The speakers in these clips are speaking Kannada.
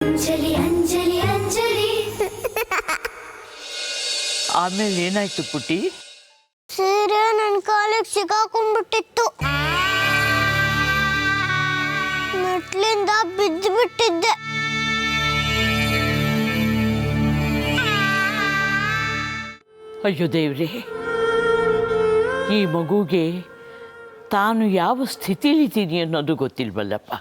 ಅಂಜಲಿ ಅಂಜಲಿ ಅಂಜಲಿ. ಆಮೇಲೆ ಏನಾಯ್ತು ಪುಟಿ? ಸೀರೆ ನನ್ನ ಕಾಲಿಗೆ ಸಿಗಾಕೊಂಡ್ಬಿಟ್ಟಿತ್ತು. ಮೆಟ್ಲಿಂದ ಬಿದ್ದು ಬಿಟ್ಟಿದ್ದೆ. ಅಯ್ಯೋ ದೇವ್ರೇ, ಈ ಮಗುಗೆ ತಾನು ಯಾವ ಸ್ಥಿತಿಲಿದ್ದೀನಿ ಅನ್ನೋದು ಗೊತ್ತಿಲ್ವಲ್ಲಪ್ಪ.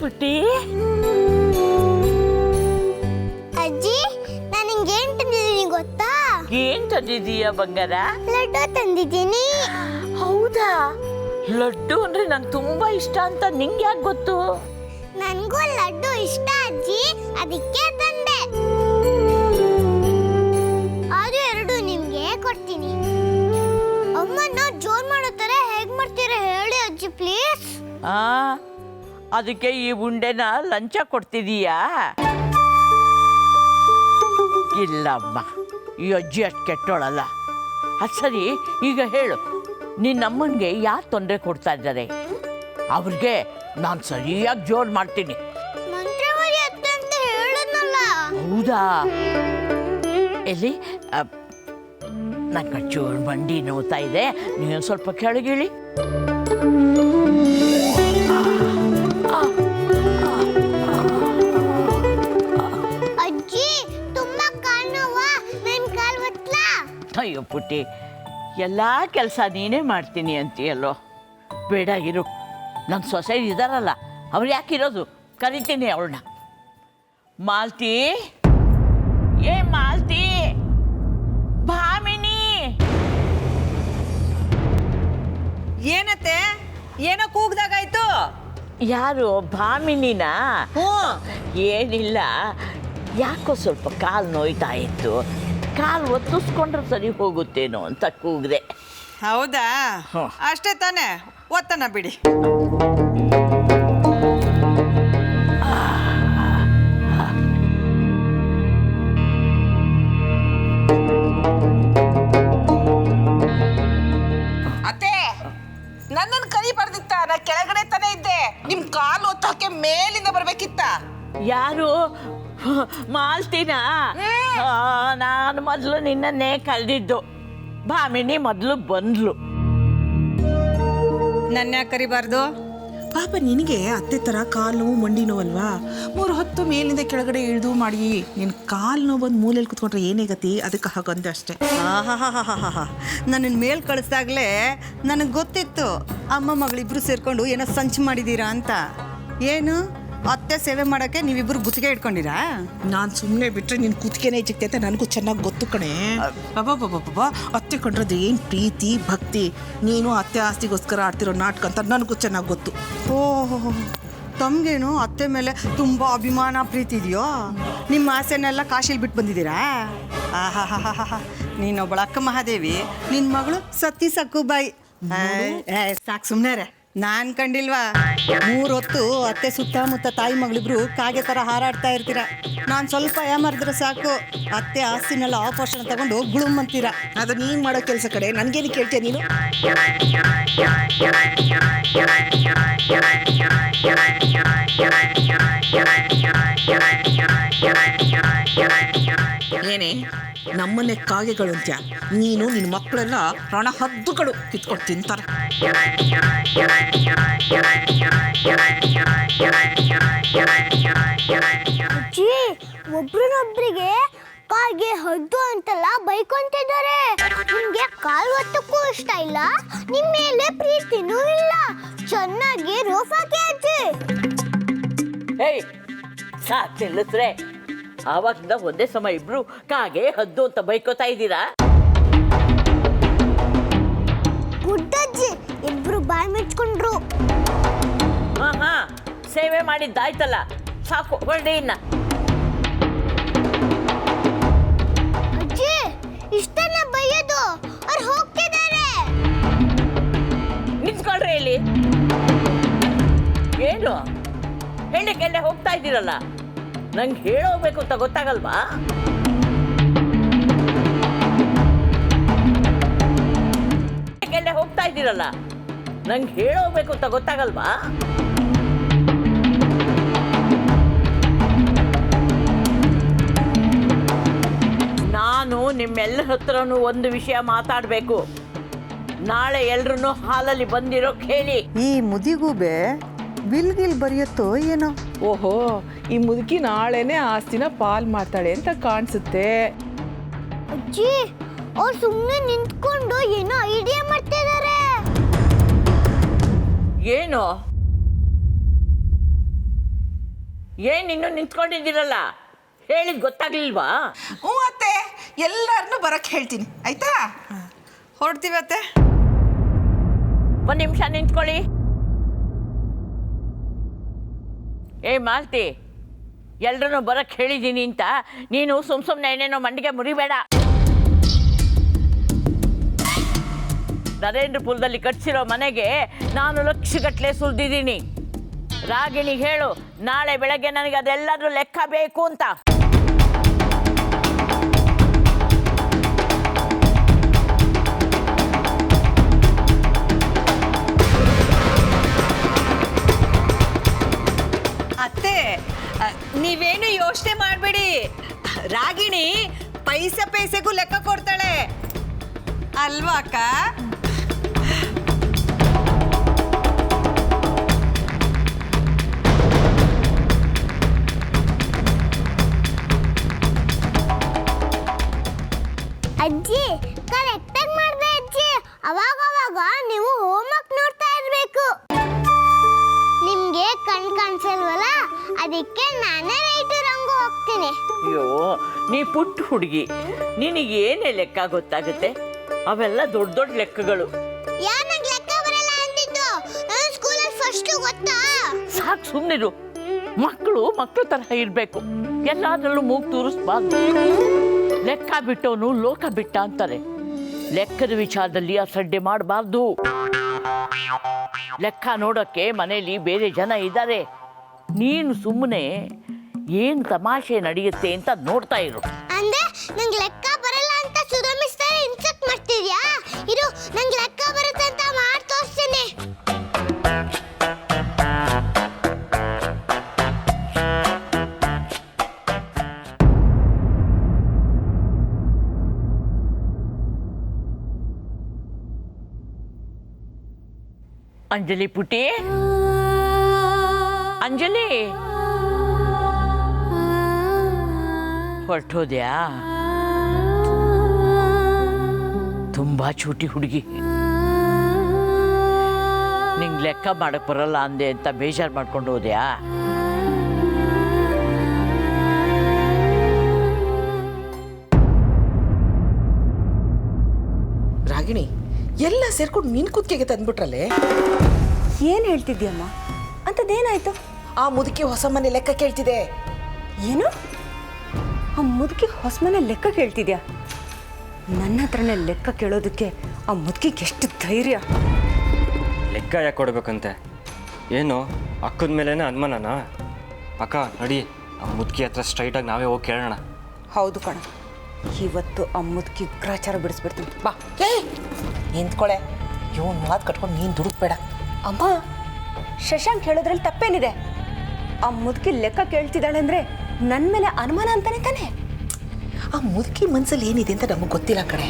ಪುಟ್ಟಿ, ಅಜ್ಜಿ, ನಾನು ಹಿಂಗೇನ್ ತಂದಿದ್ದೀನಿ ಗೊತ್ತಾ? ಏನ್ ತಂದಿದೀಯ ಬಂಗಾರ? ಲಡ್ಡು ತಂದಿದ್ದೀನಿ. ಹೌದಾ? ಲಡ್ಡು ಅಂದ್ರೆ ನಂಗೆ ತುಂಬಾ ಇಷ್ಟ ಅಂತ ನಿಂಗೆ ಯಾಕೆ ಗೊತ್ತು? ನನಗೂ ಲಡ್ಡು ಇಷ್ಟ ಅಜ್ಜಿ, ಅದಕ್ಕೆ ತಂದೆ. ಅದು ಎರಡು ನಿಮ್ಗೆ ಕೊಡ್ತೀನಿ. ಅಮ್ಮನ ಜೋರ್ ಮಾಡೋ ತರ ಹೇಗ್ ಮಾಡ್ತೀರಾ ಹೇಳಿ ಅಜ್ಜಿ ಪ್ಲೀಸ್. ಅದಕ್ಕೆ ಈ ಉಂಡೆನ ಲಂಚ ಕೊಡ್ತಿದೀಯಾ? ಇಲ್ಲಮ್ಮ, ಈ ಅಜ್ಜಿ ಅಷ್ಟು ಕೆಟ್ಟೋಳಲ್ಲ. ಅದು ಸರಿ, ಈಗ ಹೇಳು, ನಿನ್ನಮ್ಮನಿಗೆ ಯಾರು ತೊಂದರೆ ಕೊಡ್ತಾ ಇದ್ದಾರೆ? ಅವ್ರಿಗೆ ನಾನು ಸರಿಯಾಗಿ ಜೋರು ಮಾಡ್ತೀನಿ. ಮಂತ್ರವಾದಿ ಅತ್ತೆ ಅಂತ ಹೇಳಿದ್ನಲ್ಲ. ಹೌದಾ? ಎಲ್ಲಿ ನಂಗೆ ಚೂರು ಮಂಡಿ ನೋವ್ತಾ ಇದೆ, ನೀವು ಸ್ವಲ್ಪ ಕೆಳಗಿಳಿ. ಅಜ್ಜಿ, ತುಂಬಾ ಕಾಲ್ ನೋವಾ? ನನ್ ಕಾಲ್ ಒತ್ಲಾ? ಅಯ್ಯೋ ಪುಟ್ಟಿ, ಎಲ್ಲ ಕೆಲಸ ನೀನೇ ಮಾಡ್ತೀನಿ ಅಂತೀಯಲ್ಲೋ. ಬೇಡ ಇರು, ನನ್ನ ಸೊಸೆ ಇದ್ದಾರಲ್ಲ, ಅವ್ರು ಯಾಕಿರೋದು? ಕರಿತೀನಿ ಅವಳನ್ನ. ಮಾಲ್ತಿ, ಏ ಮಾಲ್ತಿ, ಭಾಮಿನಿ. ಏನತ್ತೆ? ಏನೋ ಕೂಗ್ದಾಗಾಯ್ತು? ಯಾರು? ಭಾಮಿನಿನಾ? ಏನಿಲ್ಲ, ಯಾಕೋ ಸ್ವಲ್ಪ ಕಾಲು ನೋಯ್ತಾ ಇತ್ತು. ಕಾಲು ಒತ್ತಿಸ್ಕೊಂಡ್ರೆ ಸರಿ ಹೋಗುತ್ತೇನೋ ಅಂತ ಕೂಗಿದೆ. ಹೌದಾ? ಅಷ್ಟೇ ತಾನೇ, ಒತ್ತನ ಬಿಡಿ. ಅತ್ತೆ, ನನ್ನನ್ನು ಕರಿಬಾರ್ದಿತ್ತ? ನಾ ಕೆಳಗಡೆ ತಾನೇ ಇದ್ದೆ. ನಿಮ್ ಕಾಲು ಒತ್ತಕ್ಕೆ ಮೇಲಿಂದ ಬರ್ಬೇಕಿತ್ತ. ಯಾರು? ಮಾಲ್ತಿನ? ನಾನು ಮೊದಲು ನಿನ್ನನ್ನೇ ಕಳೆದಿದ್ದು. ಭಾಮಿನಿ ಮೊದಲು ಬಂದ್ಲು. ನನ್ನ ಯಾಕೆ ಕರಿಬಾರ್ದು? ಪಾಪ ನಿನಗೆ ಅತ್ತೆ ಥರ ಕಾಲು ನೋವು ಮಂಡಿ ನೋವಲ್ವಾ? 3 ಹೊತ್ತು ಮೇಲಿಂದ ಕೆಳಗಡೆ ಇಳಿದು ಮಾಡಿ ನಿನ್ನ ಕಾಲು ನೋವು ಬಂದು ಮೂಲೆಯಲ್ಲಿ ಕುತ್ಕೊಂಡ್ರೆ ಏನೇ ಗತಿ? ಅದಕ್ಕೆ ಹಾಗಂದೆ ಅಷ್ಟೇ. ನನ್ನನ್ನು ಮೇಲ್ ಕಳಿಸ್ದಾಗಲೇ ನನಗೆ ಗೊತ್ತಿತ್ತು ಅಮ್ಮ ಮಗಳಿಬ್ರು ಸೇರ್ಕೊಂಡು ಏನೋ ಸಂಚು ಮಾಡಿದ್ದೀರಾ ಅಂತ. ಏನು ಅತ್ತೆ ಸೇವೆ ಮಾಡೋಕ್ಕೆ ನೀವಿಬ್ಬರು ಗುತ್ತಿಗೆ ಇಟ್ಕೊಂಡಿರಾ? ನಾನು ಸುಮ್ಮನೆ ಬಿಟ್ಟರೆ ನಿನ್ನ ಕುತ್ತಿಗೆನೇ ಚಿಕ್ತೆ ಅಂತ ನನಗೂ ಚೆನ್ನಾಗಿ ಗೊತ್ತು ಕಣೆ. ಬಾಬಾ ಅತ್ತೆ ಕಂಡ್ರದ್ದು ಏನು ಪ್ರೀತಿ ಭಕ್ತಿ. ನೀನು ಅತ್ತೆ ಆಸ್ತಿಗೋಸ್ಕರ ಆಡ್ತಿರೋ ನಾಟಕ ಅಂತ ನನಗೂ ಚೆನ್ನಾಗಿ ಗೊತ್ತು. ಓಹೋ, ತಮಗೇನು ಅತ್ತೆ ಮೇಲೆ ತುಂಬ ಅಭಿಮಾನ ಪ್ರೀತಿ ಇದೆಯೋ? ನಿಮ್ಮ ಆಸೆನೆಲ್ಲ ಕಾಶಿಲಿ ಬಿಟ್ಟು ಬಂದಿದ್ದೀರಾ? ನೀನೊಬ್ಬಳ ಅಕ್ಕ ಮಹಾದೇವಿ, ನಿನ್ನ ಮಗಳು ಸತ್ತಿ ಸಕ್ಕುಬಾಯಿ. ಸಾಕು ಸುಮ್ಮನೆ ರೇ. ನಾನು ಕಂಡಿಲ್ವಾ? 3 ಹೊತ್ತು ಅತ್ತೆ ಸುತ್ತಮುತ್ತ ತಾಯಿ ಮಗಳಿಬ್ರು ಕಾಗೆ ಥರ ಹಾರಾಡ್ತಾ ಇರ್ತೀರ. ನಾನು ಸ್ವಲ್ಪ ಏಮಾರಿದ್ರೆ ಸಾಕು, ಅತ್ತೆ ಆಸ್ತಿನೆಲ್ಲ ಆಪೋಷಣ ತಗೊಂಡು ಗುಳುಮ್ ಅಂತೀರ. ಅದು ನೀನು ಮಾಡೋ ಕೆಲಸ ಕಡೆ, ನನಗೇನು ಕೇಳ್ತೀಯ ನೀನು? ಏನೇ ನಮ್ಮನೆ ಕಾಗೆಗಳು ಅಂತ್ಯ? ನೀನು ನಿನ್ನ ಮಕ್ಕಳೆಲ್ಲ ಪ್ರಾಣ ಹದ್ದುಗಳು ಕಿತ್ಕೊಂಡು ತಿಂತಾರೆ. ಅಜ್ಜಿ, ಒಬ್ರನ್ನೊಬ್ರಿಗೆ ಕಾಗೆ ಹದ್ದು ಅಂತೆಲ್ಲ ಬೈಕೊಂತಿದ್ದಾರೆ. ನಿಮ್ಗೆ ಕಾಲ್ ಒತ್ತಕ್ಕೂ ಇಷ್ಟ ಇಲ್ಲ, ನಿಮ್ ಮೇಲೆ ಪ್ರೀತಿನೂ ಇಲ್ಲ. ಚೆನ್ನಾಗಿ ರೋಫಾಕಿ ಅಜ್ಜಿ. ಏಯ್, ಸಾಕು ನಿಲ್ಲಿಸ್ರೆ. ಆವಾಗಿಂದ ಒಂದೇ ಸಮ ಇಬ್ರು ಕಾಗೆ ಹದ್ದು ಅಂತ ಬೈಕೋತಾ ಇದ್ದೀರಾ? ಗುಡ್ಡಜ್ಜಿ, ಇಬ್ರು ಬಾಯಿ ಮುಚ್ಕೊಂಡ್ರು. ಹಾ, ಸೇವೆ ಮಾಡಿದ್ದಾಯ್ತಲ್ಲ, ಸಾಕು, ಹೊರಡಿ ಇನ್ನ. ಅಜ್ಜಿ, ಇಷ್ಟನ್ನ ಬೈಯೋದು? ಅವ್ರು ಹೋಗ್ತಿದ್ದಾರೆ. ಏನು ಹೇಳಕ್ಕೆಲ್ಲ ಹೋಗ್ತಾ ಇದ್ದೀರಲ್ಲ, ನಂಗೆ ಹೇಳೋಗ್ಬೇಕು ಅಂತ ಗೊತ್ತಾಗಲ್ವಾ? ಹೋಗ್ತಾ ಇದ್ದೀರಲ್ಲ, ನಂಗೆ ಹೇಳೋಗ್ಬೇಕು ಅಂತ ಗೊತ್ತಾಗಲ್ವಾ? ನಾನು ನಿಮ್ಮೆಲ್ಲರ ಹತ್ರನೂ ಒಂದು ವಿಷಯ ಮಾತಾಡಬೇಕು. ನಾಳೆ ಎಲ್ರೂ ಹಾಲಲ್ಲಿ ಬಂದಿರೋ ಹೇಳಿ. ಈ ಮುದಿಗೂಬೆ ಬಿಲ್ಗಿಲ್ ಬರೆಯುತ್ತೋ ಏನೋ. ಓಹೋ, ಈ ಮುದುಕಿ ನಾಳೆನೆ ಆಸ್ತಿನ ಪಾಲ್ ಮಾಡ್ತಾಳೆ ಅಂತ ಕಾಣಿಸುತ್ತೆ. ಅಜ್ಜಿ ಅವ್ರು ಸುಮ್ಮನೆ ನಿಂತ್ಕೊಂಡು ಏನೋ ಐಡಿಯಾ ಮಾಡ್ತಿದ್ದಾರೆ. ಏನು ಇನ್ನೂ ನಿಂತ್ಕೊಂಡಿದ್ದೀರಲ್ಲ, ಹೇಳಿದ್ ಗೊತ್ತಾಗ್ಲಿಲ್ವಾ? ಹ್ಞೂ ಅತ್ತೆ, ಎಲ್ಲರನ್ನೂ ಬರಕ್ಕೆ ಹೇಳ್ತೀನಿ ಆಯ್ತಾ? ಹೊರಡ್ತೀವಿ ಅತ್ತೆ. ಒಂದು ನಿಮಿಷ ನಿಂತ್ಕೊಳ್ಳಿ. ಏ ಮಾಲ್ತಿ, ಎಲ್ರೂ ಬರಕ್ಕೆ ಹೇಳಿದ್ದೀನಿ ಅಂತ ನೀನು ಸುಮ್ಮನೆ ಏನೇನೋ ಮಂಡಿಗೆ ಮುರಿಬೇಡ. ನರೇಂದ್ರಪುರದಲ್ಲಿ ಕಟ್ಸಿರೋ ಮನೆಗೆ ನಾನು ಲಕ್ಷಗಟ್ಟಲೆ ಸುರಿದಿದ್ದೀನಿ. ರಾಗಿಣಿಗೆ ಹೇಳು, ನಾಳೆ ಬೆಳಗ್ಗೆ ನನಗೆ ಅದೆಲ್ಲರೂ ಲೆಕ್ಕ ಬೇಕು ಅಂತ. ಅತ್ತೆ, ನೀವೇನು ಯೋಚನೆ ಮಾಡಬೇಡಿ. ರಾಗಿಣಿ ಪೈಸೆಗೂ ಲೆಕ್ಕ ಕೊಡ್ತಾಳೆ ಅಲ್ವಾ ಅಕ್ಕ? ಅಜ್ಜಿ ಕರೆಕ್ಟಾಗಿ ಮಾಡ್ದೆ ಅಜ್ಜಿ. ಅವಾಗವಾಗ ನೀವು ಹೋಮ್ವರ್ಕ್ ನೋಡ್ತಾ ಇರ್ಬೇಕು. ನಿಮ್ಗೆ ಕಣ್ ಕಾಣಿಸಲ್ವಲ್ಲ, ಅದಕ್ಕೆ ನಾನೇ ನೈಟ್ ರಂಗು ಹೋಗ್ತೀನಿ. ಅಯ್ಯೋ, ನೀ ಪುಟ್ಟ ಹುಡುಗಿ, ನಿನಗೇನೇ ಲೆಕ್ಕ ಗೊತ್ತಾಗುತ್ತೆ? ಅವೆಲ್ಲ ದೊಡ್ಡ ದೊಡ್ಡ ಲೆಕ್ಕಗಳು. ಯಾನಕ್ ಲೆಕ್ಕ ಬರಲ್ಲ ಅಂದಿದ್ದು? ನಾನು ಸ್ಕೂಲಲ್ಲಿ ಫಸ್ಟ್ ಗೊತ್ತಾ? ಸಾಕು, ಸುಮ್ಮನಿರು. ಮಕ್ಕಳು ತರಹ ಇರಬೇಕು, ಎಲ್ಲಾದ್ರಲ್ಲೂ ಮೂಗು ತೂರಿಸ್ಬಾರ್ದು. ಲೆಕ್ಕ ಬಿಟ್ಟವನು ಲೋಕ ಬಿಟ್ಟ ಅಂತಾರೆ. ಲೆಕ್ಕದ ವಿಚಾರದಲ್ಲಿ ಅಸಡ್ಡೆ ಮಾಡಬಾರ್ದು. ಲೆಕ್ಕ ನೋಡೋಕ್ಕೆ ಮನೆಯಲ್ಲಿ ಬೇರೆ ಜನ ಇದ್ದಾರೆ. ನೀನು ಸುಮ್ಮನೆ ಏನು ತಮಾಷೆ ನಡೆಯುತ್ತೆ ಅಂತ ನೋಡ್ತಾ ಇರು. ಅಂದ್ರೆ ನಂಗೆ ಲೆಕ್ಕ ಬರಲ್ಲ ಅಂತ ಸುಧಮಿಸ್ತಾರೆ ಇನ್ಸೆಕ್ಟ್ ಮಾಡ್ತಿದ್ಯಾ? ಇರು, ನಂಗೆ ಲೆಕ್ಕ ಬರುತ್ತೆ ಅಂತ ಮಾಡಿ ತೋರಿಸ್ತೀನಿ. ಅಂಜಲಿ ಪುಟಿ, ಅಂಜಲಿ ಹೊರಟೋದ್ಯಾ? ತುಂಬಾ ಚೂಟಿ ಹುಡುಗಿ. ನಿಂಗೆ ಲೆಕ್ಕ ಮಾಡಕ್ ಬರಲ್ಲ ಅಂದೆ ಅಂತ ಬೇಜಾರು ಮಾಡ್ಕೊಂಡು ಹೋದ್ಯಾ? ರಾಗಿಣಿ, ಎಲ್ಲ ಸೇರ್ಕೊಂಡು ನಿನ್ ಕುತ್ತಿಗೆಗೆ ತಂದ್ಬಿಟ್ರಲ್ಲೇ. ಏನು ಹೇಳ್ತಿದ್ಯಮ್ಮ? ಅಂಥದ್ದೇನಾಯ್ತು? ಆ ಮುದುಕಿ ಹೊಸ ಮನೆ ಲೆಕ್ಕ ಕೇಳ್ತಿದೆ. ಏನು? ಆ ಮುದುಕಿ ಹೊಸ ಮನೆ ಲೆಕ್ಕ ಕೇಳ್ತಿದ್ಯಾ? ನನ್ನ ಹತ್ರನೇ ಲೆಕ್ಕ ಕೇಳೋದಕ್ಕೆ ಆ ಮುದುಕಿಗೆ ಎಷ್ಟು ಧೈರ್ಯ! ಲೆಕ್ಕ ಯಾಕೆ ಕೊಡ್ಬೇಕಂತೆ? ಏನು ಅಕ್ಕದ ಮೇಲೇನೆ ಅನುಮಾನನಾ? ಅಕ್ಕ ನಡಿ, ಆ ಮುದುಕಿ ಹತ್ರ ಸ್ಟ್ರೈಟಾಗಿ ನಾವೇ ಹೋಗಿ ಕೇಳೋಣ. ಹೌದು ಕಣ, ಇವತ್ತು ಆ ಮುದುಕಿ ಗ್ರಾಚಾರ ಬಿಡಿಸ್ಬಿಡ್ತೀನಿ. ಬಾ. ನಿಂತ್ಕೊಳೆ, ಇವನ್ ಮಾತು ಕಟ್ಕೊಂಡು ನೀನು ದುಡುಕ್ಬೇಡ. ಅಮ್ಮ, ಶಶಾಂಕ್ ಹೇಳೋದ್ರಲ್ಲಿ ತಪ್ಪೇನಿದೆ? ಆ ಮುದುಕಿ ಲೆಕ್ಕ ಕೇಳ್ತಿದ್ದಾಳೆ ಅಂದರೆ ನನ್ನ ಮೇಲೆ ಅನುಮಾನ ಅಂತಾನೆ ತಾನೆ? ಆ ಮುದುಕಿ ಮನ್ಸಲ್ಲಿ ಏನಿದೆ ಅಂತ ನಮಗೆ ಗೊತ್ತಿಲ್ಲ ಕಣೆ.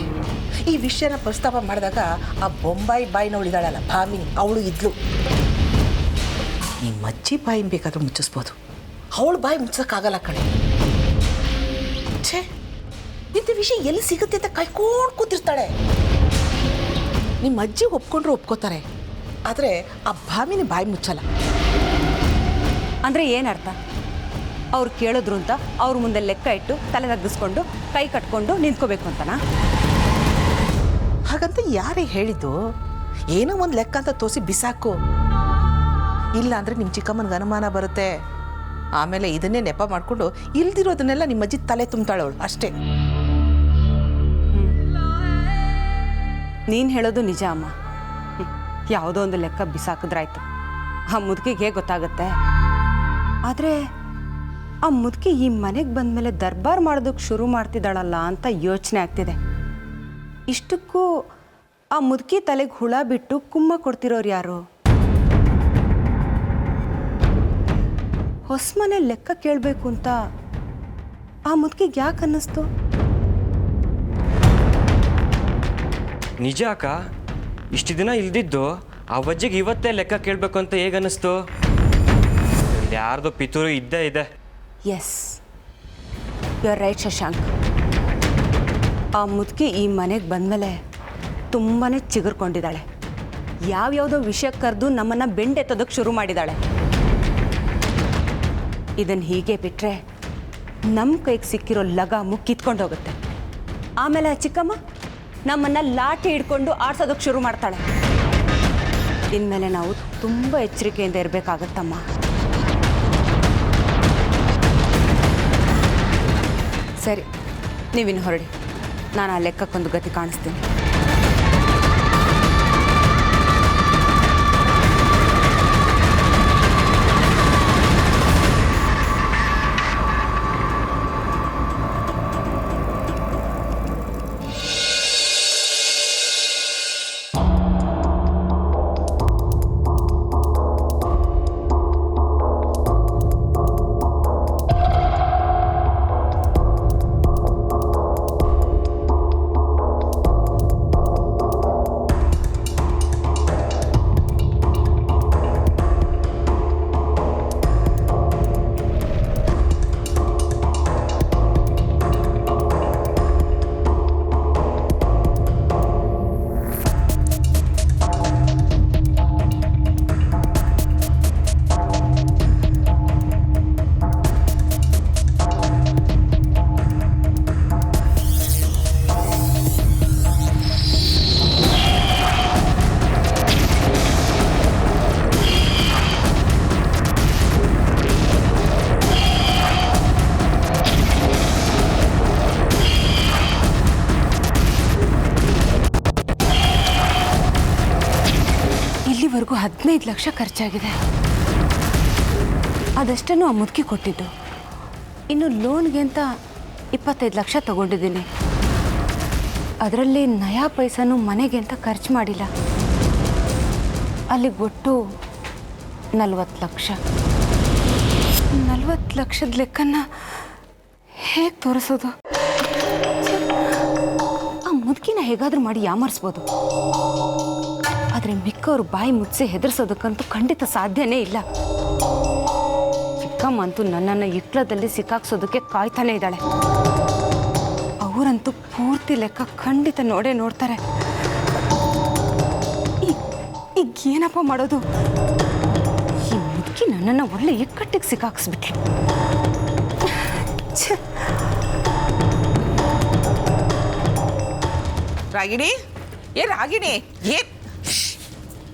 ಈ ವಿಷಯನ ಪ್ರಸ್ತಾಪ ಮಾಡಿದಾಗ ಆ ಬೊಂಬಾಯಿ ಬಾಯಿನವಳಿದಾಳಲ್ಲ ಭಾಮಿನಿ, ಅವಳು ಇದ್ಲು. ನಿಮ್ಮ ಅಜ್ಜಿ ಬಾಯಿನ ಬೇಕಾದ್ರೂ ಮುಚ್ಚಿಸ್ಬೋದು, ಅವಳು ಬಾಯಿ ಮುಚ್ಚೋಕ್ಕಾಗಲ್ಲ ಕಣೆ. ಛೇ, ಇಂಥ ವಿಷಯ ಎಲ್ಲಿ ಸಿಗುತ್ತೆ ಅಂತ ಕಾಯ್ಕೊಂಡು ಕೂತಿರ್ತಾಳೆ. ನಿಮ್ಮ ಅಜ್ಜಿ ಒಪ್ಕೊಂಡ್ರು ಒಪ್ಕೋತಾರೆ, ಆದರೆ ಆ ಭಾಮಿನಿ ಬಾಯಿ ಮುಚ್ಚಲ್ಲ. ಅಂದರೆ ಏನರ್ಥ? ಅವ್ರು ಕೇಳಿದ್ರು ಅಂತ ಅವ್ರ ಮುಂದೆ ಲೆಕ್ಕ ಇಟ್ಟು ತಲೆ ತಗ್ಗಿಸ್ಕೊಂಡು ಕೈ ಕಟ್ಕೊಂಡು ನಿಂತ್ಕೋಬೇಕು ಅಂತನಾ? ಹಾಗಂತ ಯಾರೇ ಹೇಳಿದ್ದು? ಏನೋ ಒಂದು ಲೆಕ್ಕ ಅಂತ ತೋರಿಸಿ ಬಿಸಾಕು. ಇಲ್ಲ ಅಂದರೆ ನಿಮ್ಮ ಚಿಕ್ಕಮ್ಮನಿಗೆ ಅನುಮಾನ ಬರುತ್ತೆ. ಆಮೇಲೆ ಇದನ್ನೇ ನೆಪ ಮಾಡಿಕೊಂಡು ಇಲ್ದಿರೋದನ್ನೆಲ್ಲ ನಿಮ್ಮ ಅಜ್ಜಿ ತಲೆ ತುಂಬ್ತಾಳವಳು ಅಷ್ಟೇ. ನೀನು ಹೇಳೋದು ನಿಜ ಅಮ್ಮ. ಯಾವುದೋ ಒಂದು ಲೆಕ್ಕ ಬಿಸಾಕಿದ್ರಾಯ್ತು. ಆ ಮುದುಕಿಗೆ ಹೇಗೆ ಗೊತ್ತಾಗುತ್ತೆ? ಆದರೆ ಆ ಮುದುಕಿ ಈ ಮನೆಗೆ ಬಂದಮೇಲೆ ದರ್ಬಾರ್ ಮಾಡೋದಕ್ಕೆ ಶುರು ಮಾಡ್ತಿದ್ದಾಳಲ್ಲ ಅಂತ ಯೋಚನೆ ಆಗ್ತಿದೆ. ಇಷ್ಟಕ್ಕೂ ಆ ಮುದುಕಿ ತಲೆಗೆ ಹುಳ ಬಿಟ್ಟು ಕುಮ್ಮ ಕೊಡ್ತಿರೋರು ಯಾರು? ಹೊಸ ಮನೆ ಲೆಕ್ಕ ಕೇಳಬೇಕು ಅಂತ ಆ ಮುದುಕಿಗೆ ಯಾಕೆ ಅನ್ನಿಸ್ತು? ನಿಜ ಅಕ್ಕ, ಇಷ್ಟು ದಿನ ಇಲ್ದಿದ್ದು ಆ ವಜ್ಜಿಗೆ ಇವತ್ತೇ ಲೆಕ್ಕ ಕೇಳಬೇಕು ಅಂತ ಹೇಗೆ ಅನ್ನಿಸ್ತು? ಯಾರ್ದು ಪಿತೂರು ಇದ್ದೇ ಇದೆ. Yes, you are right Shashank. ಆ ಮುದುಕಿ ಈ ಮನೆಗೆ ಬಂದಮೇಲೆ ತುಂಬಾ ಚಿಗುರ್ಕೊಂಡಿದ್ದಾಳೆ. ಯಾವ್ಯಾವುದೋ ವಿಷಯ ಕರೆದು ನಮ್ಮನ್ನು ಬೆಂಡೆತ್ತೋದಕ್ಕೆ ಶುರು ಮಾಡಿದ್ದಾಳೆ. ಇದನ್ನು ಹೀಗೆ ಬಿಟ್ಟರೆ ನಮ್ಮ ಕೈಗೆ ಸಿಕ್ಕಿರೋ ಲಗಾಮು ಕಿತ್ಕೊಂಡು ಹೋಗುತ್ತೆ. ಆಮೇಲೆ ಆ ಚಿಕ್ಕಮ್ಮ ನಮ್ಮನ್ನು ಲಾಠಿ ಹಿಡ್ಕೊಂಡು ಆಡ್ಸೋದಕ್ಕೆ ಶುರು ಮಾಡ್ತಾಳೆ. ಇನ್ಮೇಲೆ ನಾವು ತುಂಬ ಎಚ್ಚರಿಕೆಯಿಂದ ಇರಬೇಕಾಗತ್ತಮ್ಮ. ಸರಿ, ನೀವಿನ್ನು ಹೊರಡಿ. ನಾನು ಆ ಲೆಕ್ಕಕ್ಕೊಂದು ಗತಿ ಕಾಣಿಸ್ತೀನಿ. ಇಲ್ಲಿವರೆಗೂ 15 ಲಕ್ಷ ಖರ್ಚಾಗಿದೆ. ಅದಷ್ಟನ್ನು ಆ ಮುದುಕಿ ಕೊಟ್ಟಿದ್ದು. ಇನ್ನು ಲೋನ್ಗೆ ಅಂತ 25 ಲಕ್ಷ ತಗೊಂಡಿದ್ದೀನಿ. ಅದರಲ್ಲಿ ನಯಾ ಪೈಸನೂ ಮನೆಗೆ ಅಂತ ಖರ್ಚು ಮಾಡಿಲ್ಲ. ಅಲ್ಲಿಗೆ ಒಟ್ಟು 40 ಲಕ್ಷ. 40 ಲಕ್ಷದ ಲೆಕ್ಕನ ಹೇಗೆ ತೋರಿಸೋದು? ಆ ಮುದುಕಿನ ಹೇಗಾದರೂ ಮಾಡಿ ಯಾಮರ್ಸ್ಬೋದು. ಆದರೆ ಮಿಕ್ಕವ್ರು ಬಾಯಿ ಮುಚ್ಚಿ ಹೆದರ್ಸೋದಕ್ಕಂತೂ ಖಂಡಿತ ಸಾಧ್ಯನೇ ಇಲ್ಲ. ಚಿಕ್ಕಮ್ಮ ಅಂತೂ ನನ್ನನ್ನು ಇಟ್ಲದಲ್ಲಿ ಸಿಕ್ಕಾಕ್ಸೋದಕ್ಕೆ ಕಾಯ್ತಾನೆ ಇದ್ದಾಳೆ. ಅವರಂತೂ ಪೂರ್ತಿ ಲೆಕ್ಕ ಖಂಡಿತ ನೋಡ್ತಾರೆ. ಈಗ ಏನಪ್ಪ ಮಾಡೋದು? ಈ ಮುದುಕಿ ನನ್ನನ್ನು ಒಳ್ಳೆ ಇಕ್ಕಟ್ಟಿಗೆ ಸಿಕ್ಕಾಕ್ಸ್ಬಿಟ್ಲು. ರಾಗಿಣಿ, ರಾಗಿಣಿ,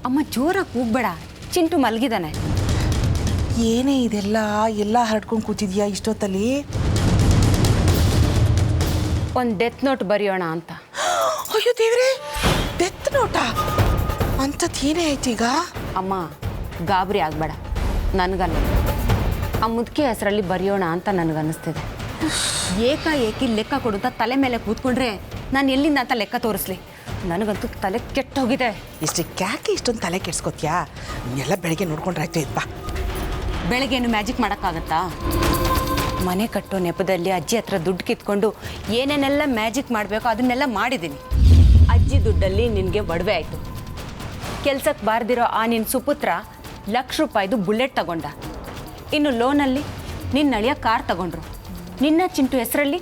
ಅಮ್ಮ ಜೋರಾಗಿ ಕೂಗ್ಬೇಡ, ಚಿಂಟು ಮಲಗಿದಾನೆ. ಏನೇ ಇದೆಲ್ಲ ಎಲ್ಲ ಹರಡ್ಕೊಂಡು ಕೂತಿದ್ಯಾ ಇಷ್ಟೊತ್ತಲ್ಲಿ? ಒಂದು ಡೆತ್ ನೋಟ್ ಬರೆಯೋಣ ಅಂತ. ಅಯ್ಯೋ ದೇವ್ರೆ, ಡೆತ್ ನೋಟಾ? ಅಂಥದ್ದು ಏನೇ ಆಯ್ತು ಈಗ? ಅಮ್ಮ ಗಾಬರಿ ಆಗಬೇಡ, ನನಗಲ್ಲ, ಆ ಮುದುಕಿ ಹೆಸರಲ್ಲಿ ಬರೆಯೋಣ ಅಂತ ನನಗನ್ನಿಸ್ತಿದೆ. ಏಕಾಏಕಿ ಲೆಕ್ಕ ಕೊಡುತ್ತಾ ತಲೆ ಮೇಲೆ ಕೂತ್ಕೊಂಡ್ರೆ ನಾನು ಎಲ್ಲಿಂದ ಅಂತ ಲೆಕ್ಕ ತೋರಿಸ್ಲಿ? ನನಗಂತೂ ತಲೆ ಕೆಟ್ಟೋಗಿದೆ. ಇಷ್ಟಕ್ಕೆ ಯಾಕೆ ಇಷ್ಟೊಂದು ತಲೆ ಕೆಡ್ಸ್ಕೊತ್ಯಾ? ಎಲ್ಲ ಬೆಳಗ್ಗೆ ನೋಡ್ಕೊಂಡ್ರೆ ಆಯ್ತು. ಇದ್ಬಾ, ಬೆಳಗ್ಗೆನು ಮ್ಯಾಜಿಕ್ ಮಾಡೋಕ್ಕಾಗತ್ತಾ? ಮನೆ ಕಟ್ಟೋ ನೆಪದಲ್ಲಿ ಅಜ್ಜಿ ಹತ್ರ ದುಡ್ಡು ಕಿತ್ಕೊಂಡು ಏನೇನೆಲ್ಲ ಮ್ಯಾಜಿಕ್ ಮಾಡಬೇಕೋ ಅದನ್ನೆಲ್ಲ ಮಾಡಿದ್ದೀನಿ. ಅಜ್ಜಿ ದುಡ್ಡಲ್ಲಿ ನಿನಗೆ ಒಡವೆ ಆಯಿತು. ಕೆಲ್ಸಕ್ಕೆ ಬಾರ್ದಿರೋ ಆ ನಿನ್ನ ಸುಪುತ್ರ ₹1,00,000 ಬುಲೆಟ್ ತಗೊಂಡ. ಇನ್ನು ಲೋನಲ್ಲಿ ನಿನ್ನ ಅಳಿಯ ಕಾರ್ ತಗೊಂಡ್ರು. ನಿನ್ನ ಚಿಂಟು ಹೆಸರಲ್ಲಿ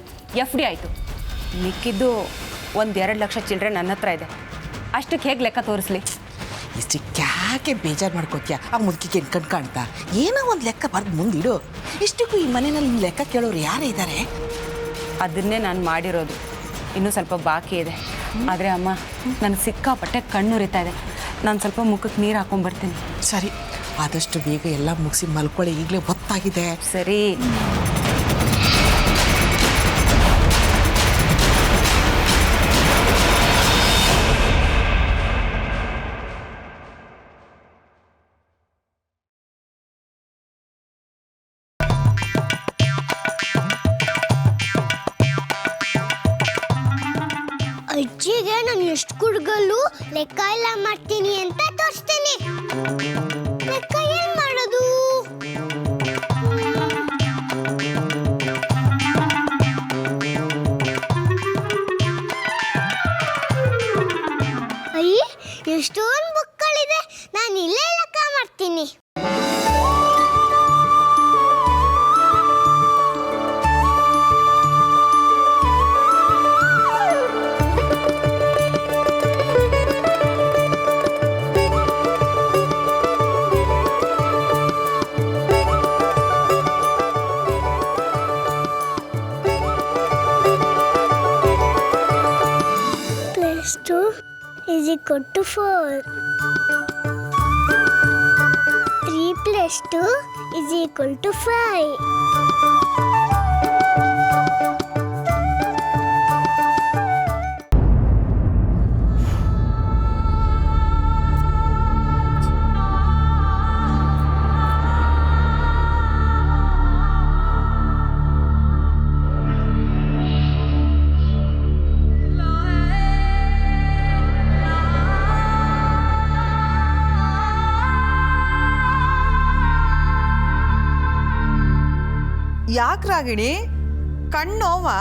FD ಆಯಿತು. ಮಿಕ್ಕಿದ್ದು 1-2 ಲಕ್ಷ ಚಿಲ್ಲರೆ ನನ್ನ ಹತ್ರ ಇದೆ. ಅಷ್ಟಕ್ಕೆ ಹೇಗೆ ಲೆಕ್ಕ ತೋರಿಸ್ಲಿ? ಇಷ್ಟಕ್ಕೆ ಯಾಕೆ ಬೇಜಾರು ಮಾಡ್ಕೋತ್ಯಾ? ಆ ಮುದುಕಿಗೆ ಕಾಣ್ತಾ ಏನೋ ಒಂದು ಲೆಕ್ಕ ಬರ್ದು ಮುಂದಿಡು. ಇಷ್ಟಕ್ಕೂ ಈ ಮನೆಯಲ್ಲಿ ಲೆಕ್ಕ ಕೇಳೋರು ಯಾರೇ ಇದ್ದಾರೆ? ಅದನ್ನೇ ನಾನು ಮಾಡಿರೋದು. ಇನ್ನೂ ಸ್ವಲ್ಪ ಬಾಕಿ ಇದೆ. ಆದರೆ ಅಮ್ಮ, ನನಗೆ ಸಿಕ್ಕಾಪಟ್ಟೆ ಕಣ್ಣುರಿತಾ ಇದೆ. ನಾನು ಸ್ವಲ್ಪ ಮುಖಕ್ಕೆ ನೀರು ಹಾಕೊಂಡ್ಬರ್ತೀನಿ. ಸರಿ, ಆದಷ್ಟು ಬೇಗ ಎಲ್ಲ ಮುಗಿಸಿ ಮಲ್ಕೊಳ್ಳಿ. ಈಗಲೇ ಹೊತ್ತಾಗಿದೆ. ಸರಿ. ಅಜ್ಜಿಗೆ ನಾನು ಎಷ್ಟು ಕುಡ್ಗಲ್ಲು ಲೆಕ್ಕ ಎಲ್ಲ ಮಾಡ್ತೀನಿ ಅಂತ ತೋರಿಸ್ತೀನಿ. ಲೆಕ್ಕ ಏನ್ ಮಾಡೋದು? ಅಯ್ಯ, ಎಷ್ಟೊಂದು ಬುಕ್ಗಳಿದೆ, ನಾನು ಇಲ್ಲೇ ಲೆಕ್ಕ ಮಾಡ್ತೀನಿ. +2 = 4. 3 + 2 = 5. ಯಾಕೆ ರಾಗಿಣಿ, ಕಣ್ಣೋವಾ?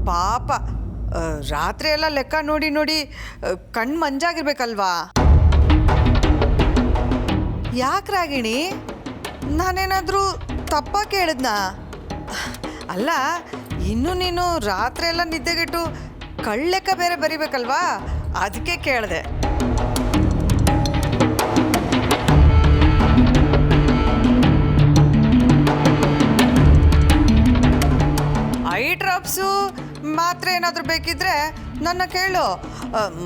ಪಾಪ, ರಾತ್ರಿ ಎಲ್ಲ ಲೆಕ್ಕ ನೋಡಿ ನೋಡಿ ಕಣ್ಣು ಮಂಜಾಗಿರ್ಬೇಕಲ್ವಾ? ಯಾಕೆ ರಾಗಿಣಿ, ನಾನೇನಾದರೂ ತಪ್ಪ ಕೇಳಿದ್ನಾ? ಅಲ್ಲ, ಇನ್ನು ನೀನು ರಾತ್ರಿ ಎಲ್ಲ ನಿದ್ದೆಗೆಟ್ಟು ಕಳ್ಳೆಕ್ಕ ಬೇರೆ ಬರಿಬೇಕಲ್ವಾ, ಅದಕ್ಕೆ ಕೇಳಿದೆ. ಐ ಡ್ರಾಪ್ಸು ಮಾತ್ರೆ ಏನಾದರೂ ಬೇಕಿದ್ರೆ ನನ್ನ ಕೇಳು,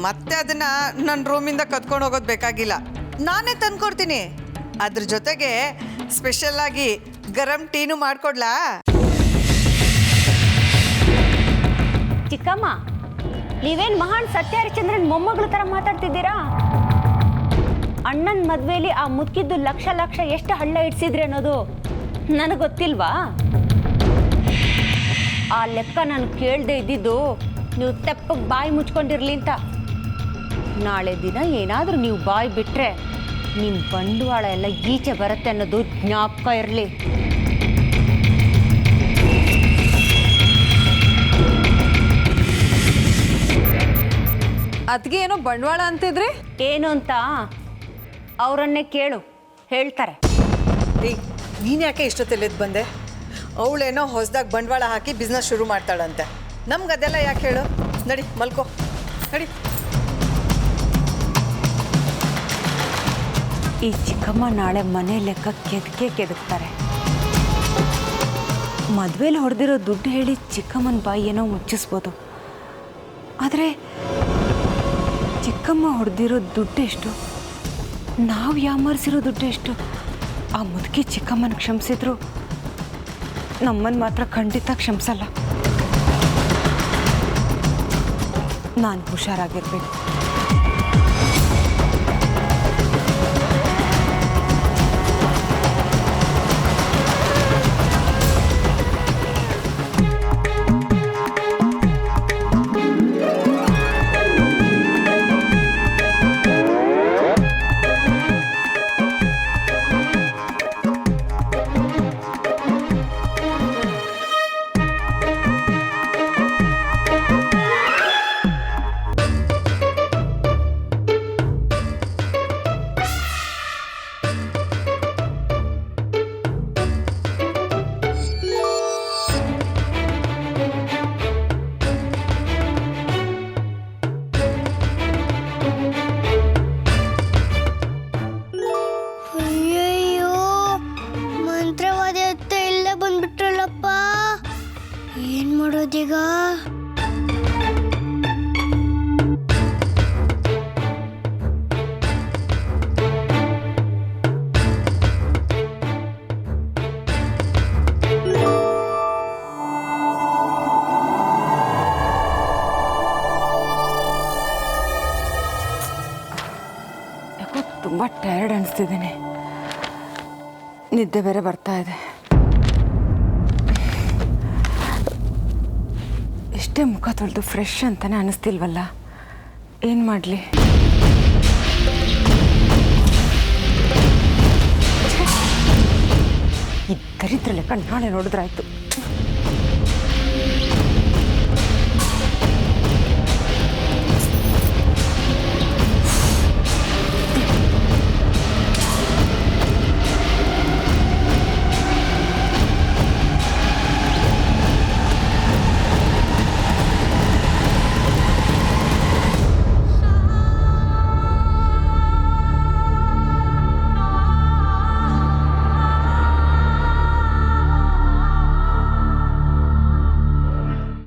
ಮತ್ತೆ ಅದನ್ನು ನನ್ನ ರೂಮಿಂದ ಕತ್ಕೊಂಡು ಹೋಗೋದು ಬೇಕಾಗಿಲ್ಲ, ನಾನೇ ತಂದ್ಕೊಡ್ತೀನಿ. ಅದ್ರ ಜೊತೆಗೆ ಸ್ಪೆಷಲ್ಲಾಗಿ ಗರಂ ಟೀನು ಮಾಡಿಕೊಡ್ಲಾ? ಚಿಕ್ಕಮ್ಮ, ನೀವೇನು ಮಹಾನ್ ಸತ್ಯಹರಿಶ್ಚಂದ್ರನ್ ಮೊಮ್ಮಗಳ ಥರ ಮಾತಾಡ್ತಿದ್ದೀರಾ? ಅಣ್ಣನ ಮದುವೆಯಲ್ಲಿ ಆ ಮುದುಕಿದ್ದು ಲಕ್ಷ ಲಕ್ಷ ಎಷ್ಟು ಹಳ್ಳ ಇಡ್ಸಿದ್ರಿ ಅನ್ನೋದು ನನಗೆ ಗೊತ್ತಿಲ್ವಾ? ಆ ಲೆಕ್ಕ ನಾನು ಕೇಳದೆ ಇದ್ದಿದ್ದು ನೀವು ತೆಪ್ಪಗೆ ಬಾಯಿ ಮುಚ್ಕೊಂಡಿರಲಿ ಅಂತ. ನಾಳೆ ದಿನ ಏನಾದರೂ ನೀವು ಬಾಯಿ ಬಿಟ್ಟರೆ ನಿಮ್ಮ ಬಂಡವಾಳ ಎಲ್ಲ ಈಚೆ ಬರುತ್ತೆ ಅನ್ನೋದು ಜ್ಞಾಪಕ ಇರಲಿ. ಅದಕ್ಕೆ ಏನೋ ಬಂಡವಾಳ ಅಂತಿದ್ರಿ? ಏನು ಅಂತ ಅವರನ್ನೇ ಕೇಳು, ಹೇಳ್ತಾರೆ. ನೀನು ಯಾಕೆ ಇಷ್ಟೊತ್ತೆಲ್ಲಿದ್ದು ಬಂದೆ? ಅವಳೇನೋ ಹೊಸದಾಗಿ ಬಂಡವಾಳ ಹಾಕಿ ಬಿಸ್ನೆಸ್ ಶುರು ಮಾಡ್ತಾಳಂತೆ. ನಮ್ಗೆ ಅದೆಲ್ಲ ಯಾಕೆ ಹೇಳು? ನಡಿ ಮಲ್ಕೋ, ನಡಿ. ಈ ಚಿಕ್ಕಮ್ಮ ನಾಳೆ ಮನೆ ಲೆಕ್ಕ ಕೆದಕ್ತಾರೆ. ಮದುವೆಲಿ ಹೊಡೆದಿರೋ ದುಡ್ಡು ಹೇಳಿ ಚಿಕ್ಕಮ್ಮನ ಬಾಯಿ ಏನೋ ಮುಚ್ಚಿಸ್ಬೋದು, ಆದರೆ ಚಿಕ್ಕಮ್ಮ ಹೊಡೆದಿರೋ ದುಡ್ಡು ಎಷ್ಟು, ನಾವು ಯಾಮರ್ಸಿರೋ ದುಡ್ಡು ಎಷ್ಟು? ಆ ಮುದುಕಿ ಚಿಕ್ಕಮ್ಮನ ಕ್ಷಮಿಸಿದ್ರು ನಮ್ಮನ್ನು ಮಾತ್ರ ಖಂಡಿತ ಕ್ಷಮಿಸಲ್ಲ. ನಾನು ಹುಷಾರಾಗಿರ್ಬೇಕು. ಮಾಡೋದೀಗ? ಯಾಕೋ ತುಂಬ ಟಯರ್ಡ್ ಅನಿಸ್ತಿದ್ದೀನಿ, ನಿದ್ದೆ ಬೇರೆ ಬರ್ತಾ ಇದೆ. ಇಷ್ಟೇ ಮುಖ ತೊಳೆದು ಫ್ರೆಶ್ ಅಂತಾನೆ ಅನ್ನಿಸ್ತಿಲ್ವಲ್ಲ, ಏನು ಮಾಡಲಿ? ಈ ದರಿದ್ರ ಲೆಕ್ಕ ನಾಳೆ ನೋಡಿದ್ರಾಯ್ತು.